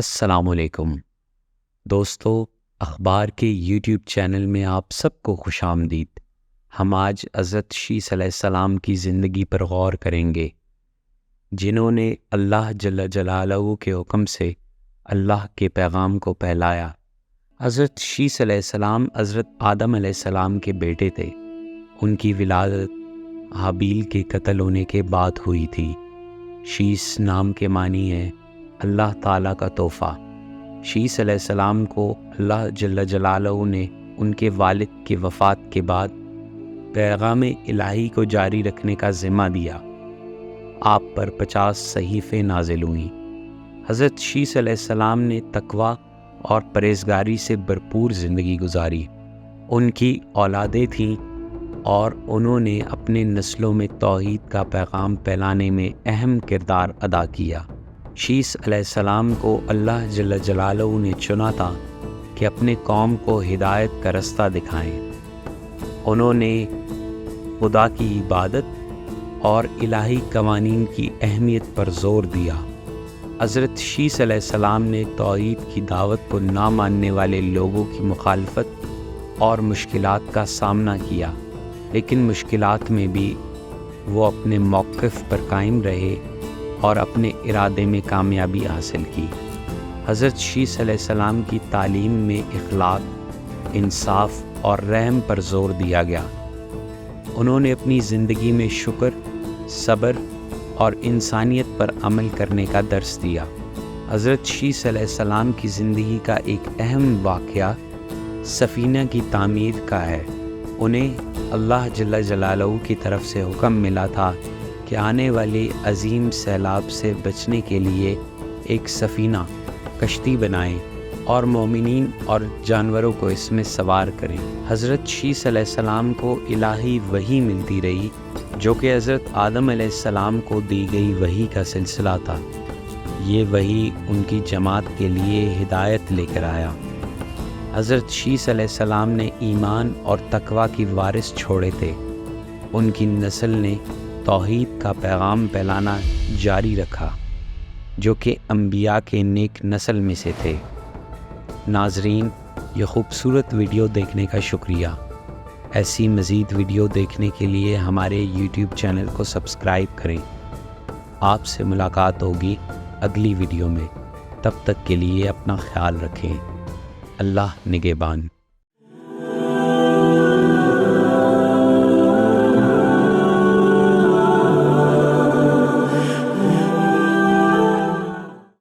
السلام علیکم دوستو، اخبار کے یوٹیوب چینل میں آپ سب کو خوش آمدید۔ ہم آج حضرت شیس علیہ السلام کی زندگی پر غور کریں گے، جنہوں نے اللہ جل جلالہ کے حکم سے اللہ کے پیغام کو پھیلایا۔ حضرت شیس علیہ السلام حضرت آدم علیہ السلام کے بیٹے تھے۔ ان کی ولادت حابیل کے قتل ہونے کے بعد ہوئی تھی۔ شیس نام کے معنی ہے اللہ تعالیٰ کا تحفہ۔ شیس علیہ السلام کو اللہ جل جلالہ نے ان کے والد کی وفات کے بعد پیغام الہی کو جاری رکھنے کا ذمہ دیا۔ آپ پر 50 صحیفے نازل ہوئیں۔ حضرت شیس علیہ السلام نے تقویٰ اور پرہیزگاری سے بھرپور زندگی گزاری۔ ان کی اولادیں تھیں اور انہوں نے اپنے نسلوں میں توحید کا پیغام پھیلانے میں اہم کردار ادا کیا۔ شیس علیہ السلام کو اللہ جل جلالہ نے چنا تھا کہ اپنے قوم کو ہدایت کا رستہ دکھائیں۔ انہوں نے خدا کی عبادت اور الہی قوانین کی اہمیت پر زور دیا۔ حضرت شیس علیہ السلام نے توحید کی دعوت کو نہ ماننے والے لوگوں کی مخالفت اور مشکلات کا سامنا کیا، لیکن مشکلات میں بھی وہ اپنے موقف پر قائم رہے اور اپنے ارادے میں کامیابی حاصل کی۔ حضرت شیس علیہ السلام کی تعلیم میں اخلاق، انصاف اور رحم پر زور دیا گیا۔ انہوں نے اپنی زندگی میں شکر، صبر اور انسانیت پر عمل کرنے کا درس دیا۔ حضرت شیس علیہ السلام کی زندگی کا ایک اہم واقعہ سفینہ کی تعمیر کا ہے۔ انہیں اللہ جل جلالہ کی طرف سے حکم ملا تھا کہ آنے والے عظیم سیلاب سے بچنے کے لیے ایک سفینہ کشتی بنائیں اور مومنین اور جانوروں کو اس میں سوار کریں۔ حضرت شیس علیہ السلام کو الہی وحی ملتی رہی، جو کہ حضرت آدم علیہ السلام کو دی گئی وحی کا سلسلہ تھا۔ یہ وحی ان کی جماعت کے لیے ہدایت لے کر آیا۔ حضرت شیس علیہ السلام نے ایمان اور تقویٰ کی وارث چھوڑے تھے۔ ان کی نسل نے توحید کا پیغام پھیلانا جاری رکھا، جو کہ انبیاء کے نیک نسل میں سے تھے۔ ناظرین، یہ خوبصورت ویڈیو دیکھنے کا شکریہ۔ ایسی مزید ویڈیو دیکھنے کے لیے ہمارے یوٹیوب چینل کو سبسکرائب کریں۔ آپ سے ملاقات ہوگی اگلی ویڈیو میں۔ تب تک کے لیے اپنا خیال رکھیں۔ اللہ نگہبان۔